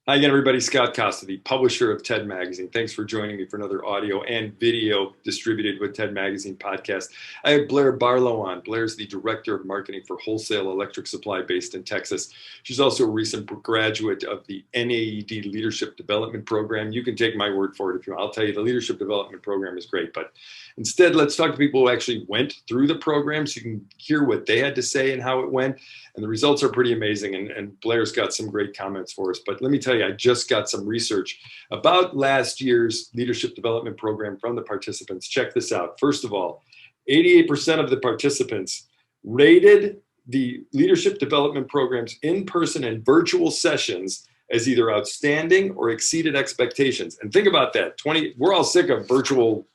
Hi again, everybody. Scott Costa, the publisher of TED Magazine. Thanks for joining me for another audio and video distributed with TED Magazine podcast. I have Blaire Barlow on. Blaire's the director of marketing for Wholesale Electric Supply based in Texas. She's also a recent graduate of the NAED Leadership Development Program. You can take my word for it if you want. I'll tell you the Leadership Development Program is great, but instead, let's talk to people who actually went through the program so you can hear what they had to say and how it went. And the results are pretty amazing. And Blaire's got some great comments for us. But let me tell you, I just got some research about last year's leadership development program from the participants. Check this out. First of all, 88% of the participants rated the leadership development program's in-person and virtual sessions as either outstanding or exceeded expectations. And think about that. We're all sick of virtual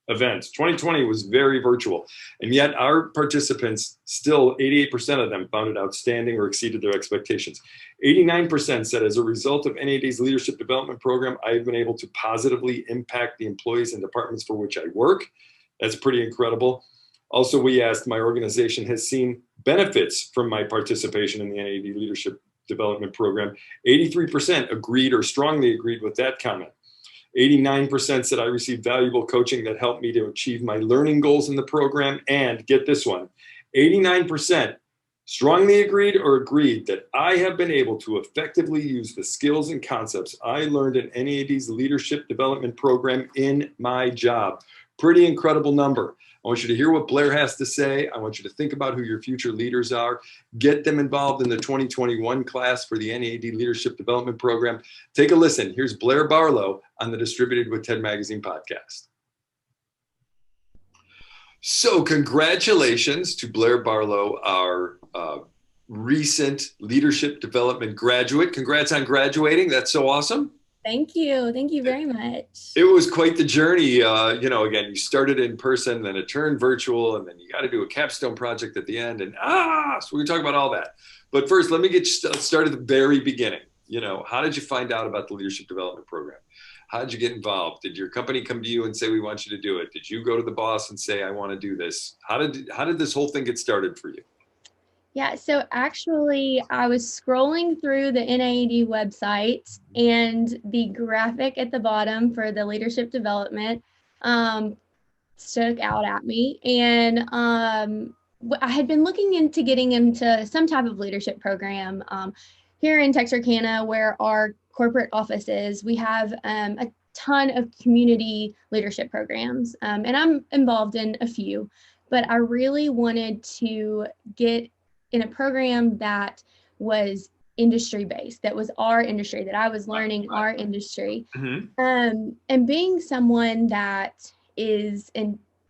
events. 2020 was very virtual, and yet our participants, still 88% of them found it outstanding or exceeded their expectations. 89% said, as a result of NAED's leadership development program, I've been able to positively impact the employees and departments for which I work. That's pretty incredible. Also, we asked, my organization has seen benefits from my participation in the NAED leadership development program. 83% agreed or strongly agreed with that comment. 89% said I received valuable coaching that helped me to achieve my learning goals in the program. And get this one, 89% strongly agreed or agreed that I have been able to effectively use the skills and concepts I learned in NAED's leadership development program in my job. Pretty incredible number. I want you to hear what Blaire has to say. I want you to think about who your future leaders are. Get them involved in the 2021 class for the NAED Leadership Development Program. Take a listen. Here's Blaire Barlow on the Distributed with TED Magazine podcast. So congratulations to Blaire Barlow, our recent leadership development graduate. Congrats on graduating. That's so awesome. Thank you. Thank you very much. It was quite the journey. Again, you started in person, then it turned virtual, and then you got to do a capstone project at the end. So we're going to talk about all that. But first, let me get started at the very beginning. How did you find out about the leadership development program? How did you get involved? Did your company come to you and say, we want you to do it? Did you go to the boss and say, I want to do this? How did this whole thing get started for you? Yeah, so actually, I was scrolling through the NAED website, and the graphic at the bottom for the leadership development stuck out at me. And I had been looking into getting into some type of leadership program here in Texarkana, where our corporate office is. We have a ton of community leadership programs, and I'm involved in a few, but I really wanted to get in a program that was industry based, that was our industry, that I was learning our industry. And being someone that is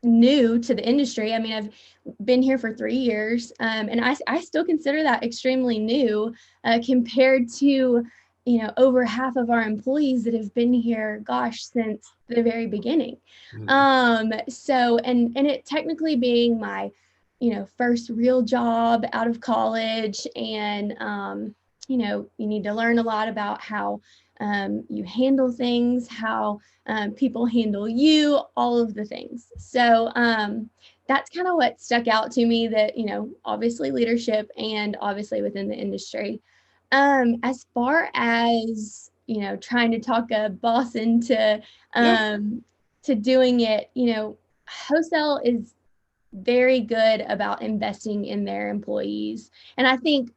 new to the industry, I mean, I've been here for 3 years, and I still consider that extremely new compared to, over half of our employees that have been here, since the very beginning. So, and it technically being my first real job out of college. And, you need to learn a lot about how you handle things, how people handle you, all of the things. So that's kind of what stuck out to me, that, obviously leadership and obviously within the industry. As far as, trying to talk a boss into to doing it, Wholesale is very good about investing in their employees. And I think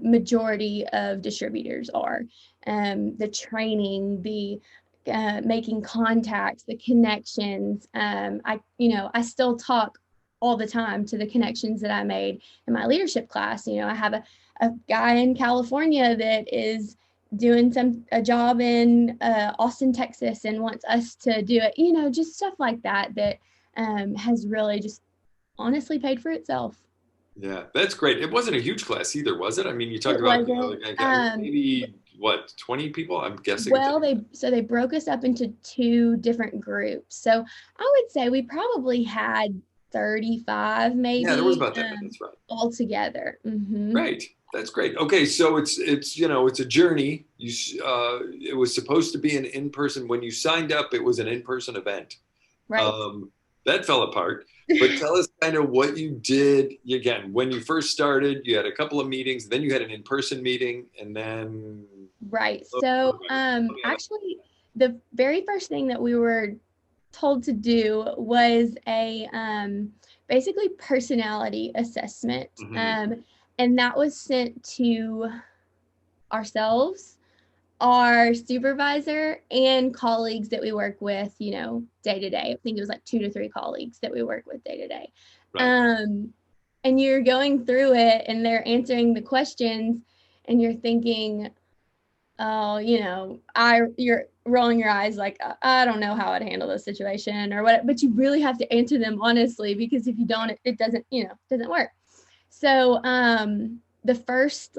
majority of distributors are. The training, the making contacts, the connections. I still talk all the time to the connections that I made in my leadership class. I have a guy in California that is doing a job in Austin, Texas, and wants us to do it, just stuff like that has really just honestly paid for itself. Yeah, that's great. It wasn't a huge class either, was it? I mean, you talked about maybe 20 people, I'm guessing. Well, they broke us up into 2 different groups. So I would say we probably had 35 maybe. Yeah, there was about that. That's right. All together. Great. That's great. Okay, so it's a journey. It was supposed to be an in-person. When you signed up, it was an in-person event. Right. That fell apart. But tell us kind of what you did. Again, when you first started, you had a couple of meetings, then you had an in-person meeting, and then. Right. So actually, the very first thing that we were told to do was a basically personality assessment. And that was sent to ourselves, our supervisor, and colleagues that we work with, day to day. I think it was like 2 to 3 colleagues that we work with day to day. And you're going through it and they're answering the questions and you're thinking, oh, you're rolling your eyes like, I don't know how I'd handle this situation or what, but you really have to answer them honestly, because if you don't, it doesn't, doesn't work. So the first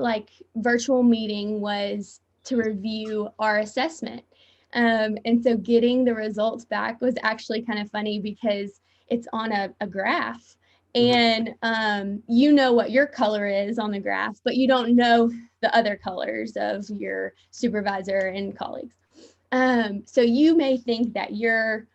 virtual meeting was to review our assessment. And so getting the results back was actually kind of funny because it's on a graph. And you know what your color is on the graph, but you don't know the other colors of your supervisor and colleagues. So you may think that you're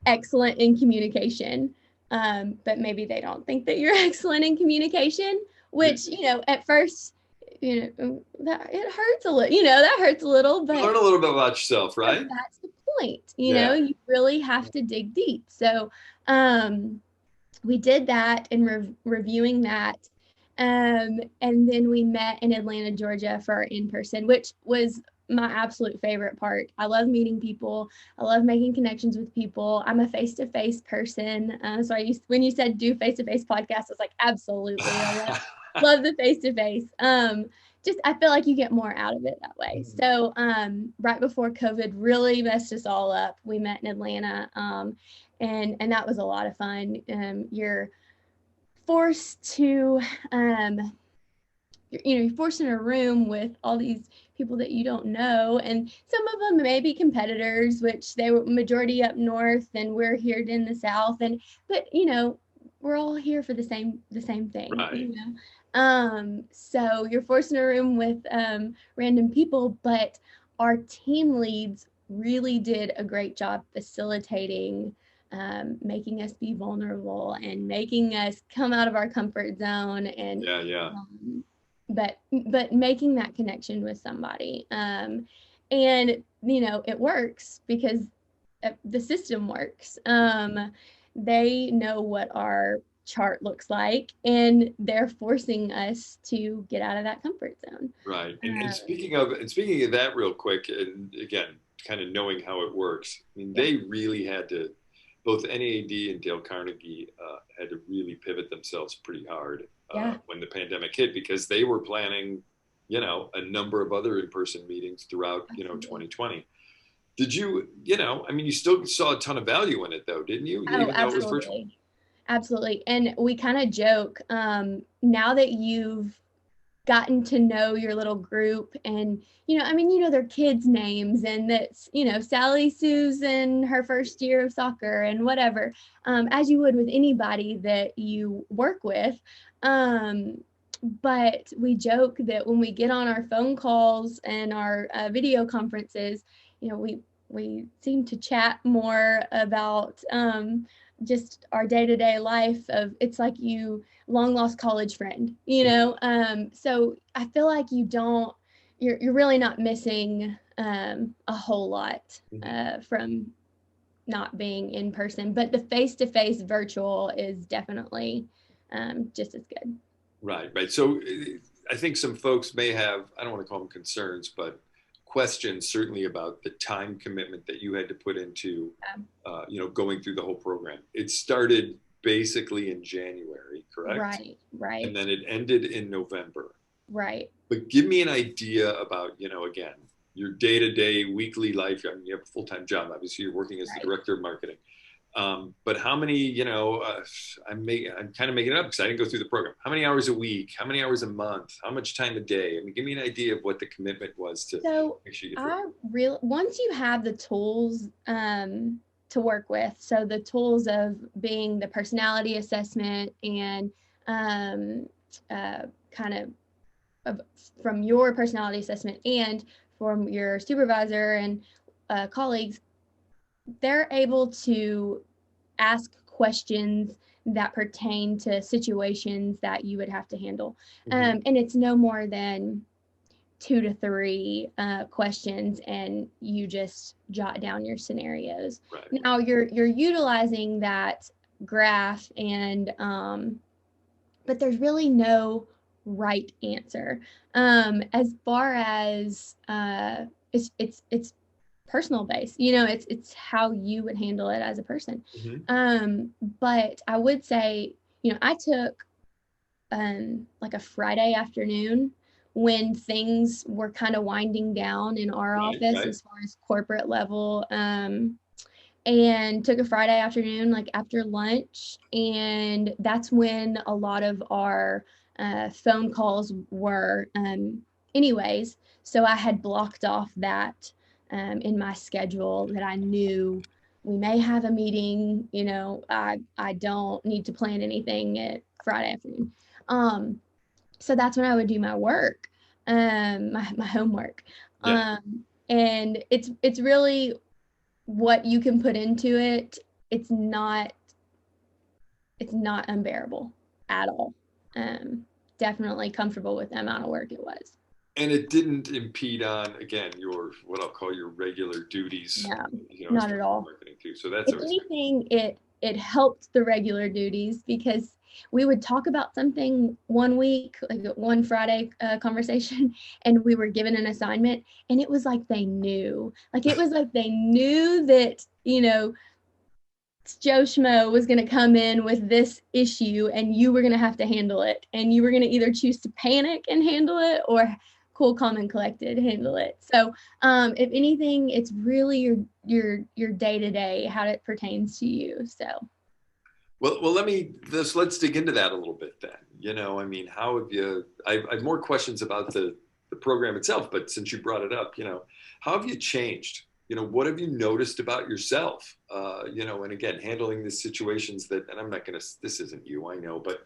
excellent in communication, but maybe they don't think that you're excellent in communication, which, at first, that it hurts a little, that hurts a little, but you learn a little bit about yourself, right? That's the point. You really have to dig deep. So we did that and reviewing that. And then we met in Atlanta, Georgia for our in-person, which was my absolute favorite part. I love meeting people. I love making connections with people. I'm a face-to-face person. So when you said do face-to-face podcasts, I was like, absolutely. I love the face-to-face. Just, I feel like you get more out of it that way. So right before COVID really messed us all up, we met in Atlanta. And that was a lot of fun. You're forced to, you're forced in a room with all these people that you don't know, and some of them may be competitors, which they were majority up north, and we're here in the south, but we're all here for the same thing. Right. So you're forced in a room with random people, but our team leads really did a great job facilitating, making us be vulnerable and making us come out of our comfort zone, and but making that connection with somebody. And it works because the system works. They know what our chart looks like, and they're forcing us to get out of that comfort zone. Right. And speaking of that real quick, and again, kind of knowing how it works, I mean, they really had to, both NAED and Dale Carnegie had to really pivot themselves pretty hard when the pandemic hit, because they were planning, a number of other in-person meetings throughout, 2020. Did you, I mean, you still saw a ton of value in it though, didn't you? Oh, even though it was virtual? Absolutely. And we kind of joke, now that you've gotten to know your little group, and their kids' names, and that's Sally Susan, her first year of soccer and whatever, as you would with anybody that you work with. But we joke that when we get on our phone calls and our video conferences, we seem to chat more about just our day-to-day life. It's like you long lost college friend, so I feel like you're really not missing a whole lot from not being in person, but the face-to-face virtual is definitely just as good. Right. So I think some folks may have, I don't want to call them concerns, but questions certainly about the time commitment that you had to put into, going through the whole program. It started basically in January, correct? Right. And then it ended in November. Right. But give me an idea about, again, your day-to-day weekly life. I mean, you have a full-time job. Obviously, you're working as the director of marketing. But how many, I'm kind of making it up because I didn't go through the program. How many hours a week? How many hours a month? How much time a day? I mean, give me an idea of what the commitment was to make sure you get once you have the tools to work with, so the tools of being the personality assessment and kind of from your personality assessment and from your supervisor and colleagues, they're able to ask questions that pertain to situations that you would have to handle. Mm-hmm. And it's no more than 2 to 3 questions, and you just jot down your scenarios. Right. Now you're utilizing that graph, and but there's really no right answer. As far as it's personal based, it's how you would handle it as a person. Mm-hmm. But I would say, I took like a Friday afternoon when things were kind of winding down in our office as far as corporate level, and took a Friday afternoon, like after lunch. And that's when a lot of our phone calls were anyways. So I had blocked off that in my schedule, that I knew we may have a meeting, I don't need to plan anything at Friday afternoon. So that's when I would do my work, my homework. Yeah. And it's really what you can put into it. It's not unbearable at all. Definitely comfortable with the amount of work it was. And it didn't impede on, again, your, what I'll call your regular duties. No, not at all. Marketing too. So that's if anything, it helped the regular duties, because we would talk about something one week, like one Friday conversation, and we were given an assignment, and it was like they knew. It was like they knew that, Joe Schmo was going to come in with this issue, and you were going to have to handle it. And you were going to either choose to panic and handle it, or cool, calm, and collected handle it. So if anything, it's really your day-to-day, how it pertains to you. So well, let's dig into that a little bit then. How have you, I have more questions about the program itself, but since you brought it up, how have you changed? What have you noticed about yourself? And again, handling these situations that, and I'm not going to, this isn't you, I know, but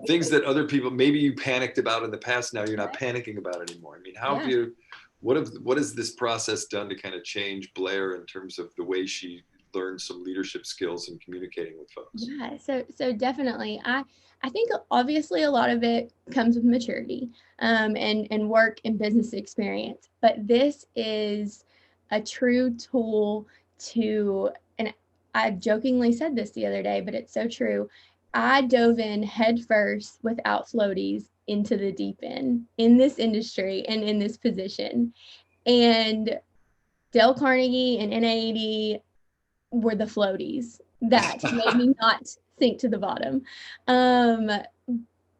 things that other people, maybe you panicked about in the past, now you're not panicking about anymore. How have you, what has this process done to kind of change Blaire in terms of the way she learned some leadership skills and communicating with folks? Yeah, so definitely. I think obviously a lot of it comes with maturity, and work and business experience. But this is a true tool and I jokingly said this the other day, but it's so true. I dove in head first without floaties into the deep end in this industry and in this position. And Dale Carnegie and NAED were the floaties that made me not sink to the bottom.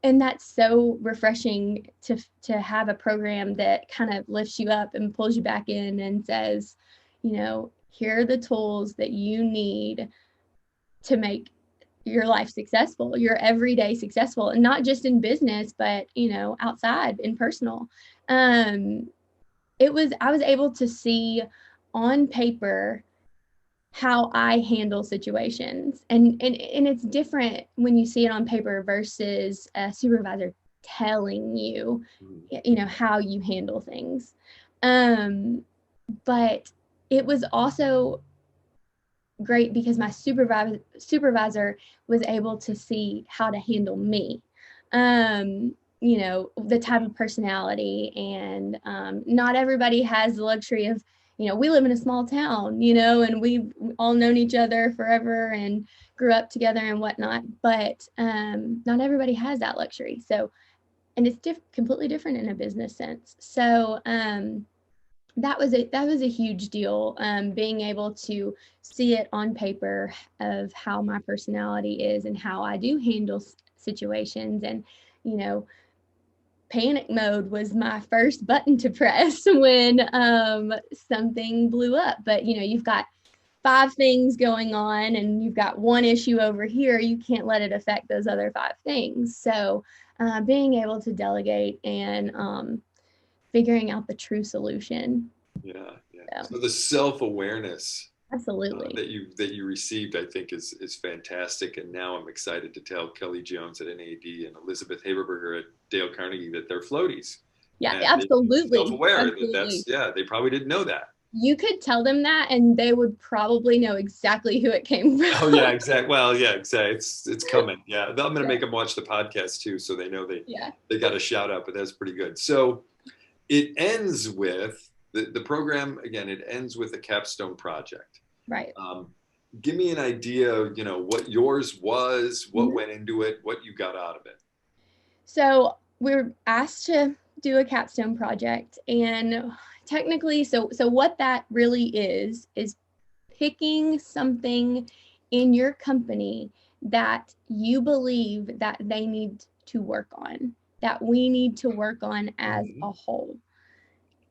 And that's so refreshing to have a program that kind of lifts you up and pulls you back in and says, here are the tools that you need to make your life successful, your everyday successful, and not just in business, but, outside in personal. I was able to see on paper how I handle situations. And it's different when you see it on paper versus a supervisor telling you, how you handle things. But it was also great because my supervisor was able to see how to handle me. The type of personality, and not everybody has the luxury of, we live in a small town, and we've all known each other forever and grew up together and whatnot, but not everybody has that luxury. So, and it's completely different in a business sense. So that was a huge deal, being able to see it on paper of how my personality is and how I do handle situations. And, panic mode was my first button to press when something blew up. But you've got 5 things going on and you've got one issue over here, you can't let it affect those other 5 things. So being able to delegate and figuring out the true solution. Yeah. So the self-awareness Absolutely. that you received, I think is fantastic. And now I'm excited to tell Kelly Jones at NAED and Elizabeth Haberberger at Dale Carnegie that they're floaties. Yeah, and absolutely. self-aware absolutely. that they probably didn't know that. You could tell them that and they would probably know exactly who it came from. Oh yeah, exactly. Well, yeah, exactly. It's coming. Yeah, I'm going to Yeah. make them watch the podcast too, so they know Yeah. they got a shout out. But that's pretty good. So it ends with the program again. It ends with a capstone project. Right. Give me an idea. What yours was, what Mhm. went into it, what you got out of it. So we were asked to do a capstone project, and technically, so what that really is picking something in your company that you believe that they need to work on, that we need to work on as a whole.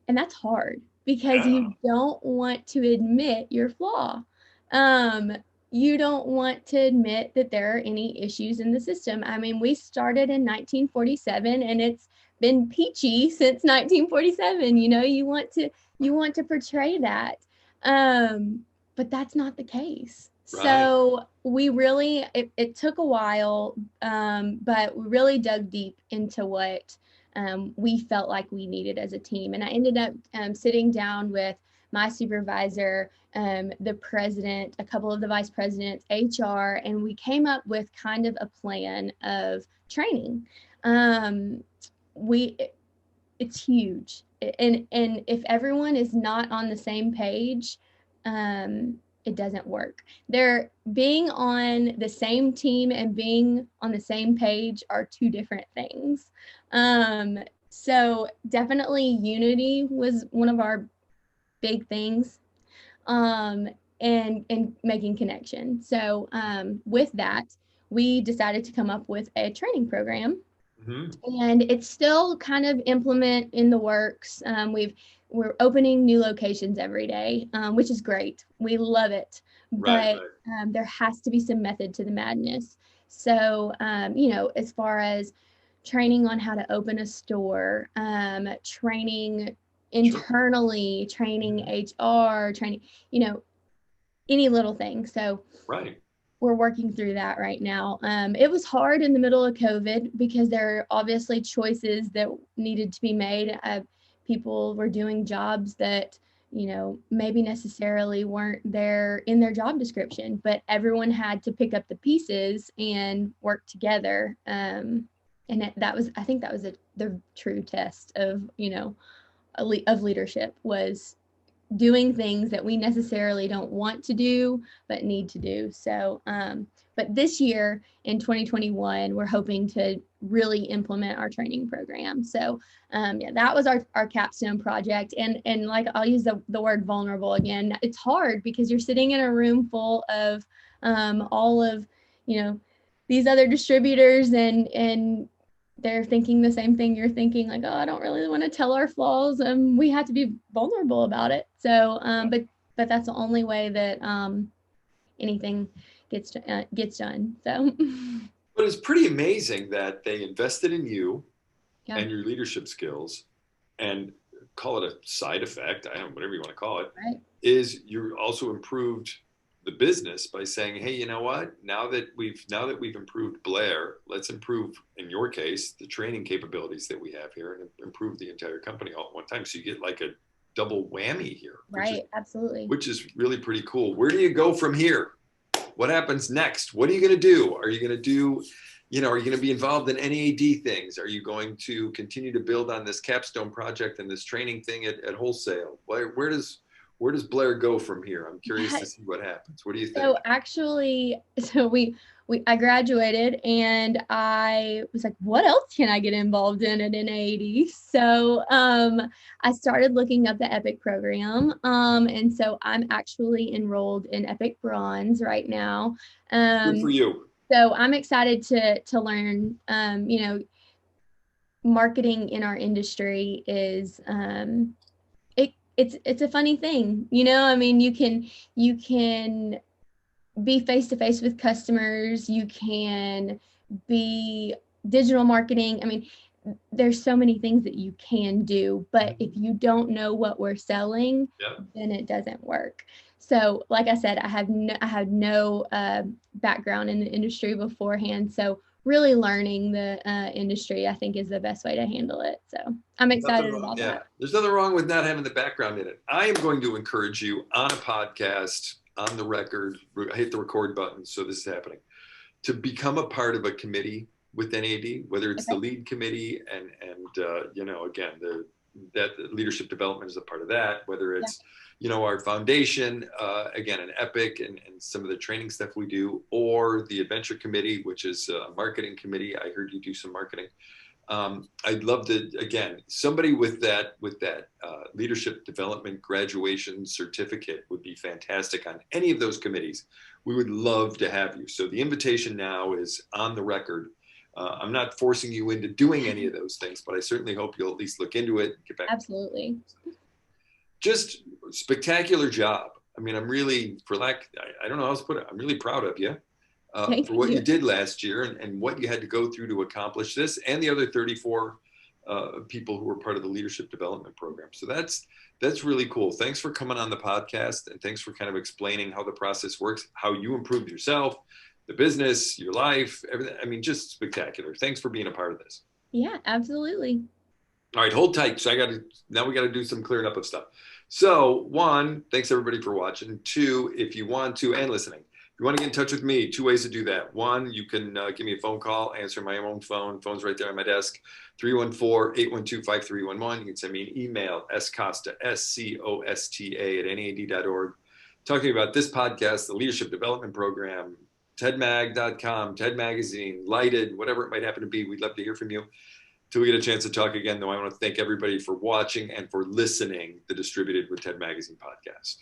And that's hard because Yeah. you don't want to admit your flaw. Um, you don't want to admit that there are any issues in the system. I mean, we started in 1947 and it's been peachy since 1947. You want to portray that. But that's not the case. Right. So we really, it took a while, but we really dug deep into what we felt like we needed as a team. And I ended up sitting down with my supervisor, the president, a couple of the vice presidents, HR, and we came up with kind of a plan of training. It's huge, and if everyone is not on the same page, it doesn't work. Being on the same team and being on the same page are two different things. So definitely unity was one of our big things, and making connection. So with that, we decided to come up with a training program, and it's still kind of implement in the works. We're opening new locations every day, which is great. We love it, but there has to be some method to the madness. So as far as training on how to open a store, training internally, training HR, training, any little thing. So we're working through that right now. It was hard in the middle of COVID because there are obviously choices that needed to be made. People were doing jobs that, maybe necessarily weren't there in their job description, but everyone had to pick up the pieces and work together. And I think that was the true test of, of leadership, was doing things that we necessarily don't want to do but need to do. So but this year in 2021 we're hoping to really implement our training program. So that was our capstone project. And like, I'll use the word vulnerable again. It's hard because you're sitting in a room full of all of these other distributors, and they're thinking the same thing you're thinking, like, oh, I don't really want to tell our flaws. We have to be vulnerable about it. So, but that's the only way that anything gets done. So, but it's pretty amazing that they invested in you and your leadership skills, and call it a side effect, I don't know, whatever you want to call it, is you also improved the business by saying, hey, you know what? Now that we've improved Blaire, let's improve, in your case, the training capabilities that we have here and improve the entire company all at one time. So you get like a double whammy here. Absolutely. Which is really pretty cool. Where do you go from here? What happens next? What are you going to do? Are you going to do, are you going to be involved in NAED things? Are you going to continue to build on this capstone project and this training thing at Wholesale? Where does Blaire go from here? I'm curious to see what happens. What do you think? So actually, I graduated and I was like, what else can I get involved in at NAED? So I started looking up the EPIC program. And so I'm actually enrolled in EPIC Bronze right now. Good for you. So I'm excited to learn, marketing in our industry is it's a funny thing, I mean, you can be face to face with customers, you can be digital marketing. I mean, there's so many things that you can do, but if you don't know what we're selling, then it doesn't work. So like I said, I had no background in the industry beforehand. So really learning the industry, I think, is the best way to handle it. So I'm excited about that. There's nothing wrong with not having the background in it. I am going to encourage you on a podcast, on the record, I hit the record button, so this is happening, to become a part of a committee with NAED, whether it's the lead committee and you know, again, that leadership development is a part of that, whether it's, you know, our foundation, again, an EPIC and some of the training stuff we do, or the adventure committee, which is a marketing committee. I heard you do some marketing. I'd love to, again, somebody with that leadership development graduation certificate would be fantastic on any of those committees. We would love to have you. So the invitation now is on the record. I'm not forcing you into doing any of those things, but I certainly hope you'll at least look into it. Get back. Absolutely. Just spectacular job. I mean, I'm really, I don't know how else to put it. I'm really proud of you for what you did last year and what you had to go through to accomplish this, and the other 34 people who were part of the leadership development program. So that's really cool. Thanks for coming on the podcast, and thanks for kind of explaining how the process works, how you improved yourself, the business, your life, everything. I mean, just spectacular. Thanks for being a part of this. Yeah, absolutely. All right, hold tight. So now we got to do some clearing up of stuff. So 1, thanks everybody for watching. 2, if you want to, and listening, if you want to get in touch with me, 2 ways to do that. 1, you can give me a phone call, answer my own phone. Phone's right there on my desk, 314-812-5311. You can send me an email, scosta, SCOSTA at NAED.org, talking about this podcast, the leadership development program, tedmag.com, TED Magazine, Lighted, whatever it might happen to be. We'd love to hear from you. Till we get a chance to talk again, though, I want to thank everybody for watching and for listening to the Distributed with TED Magazine podcast.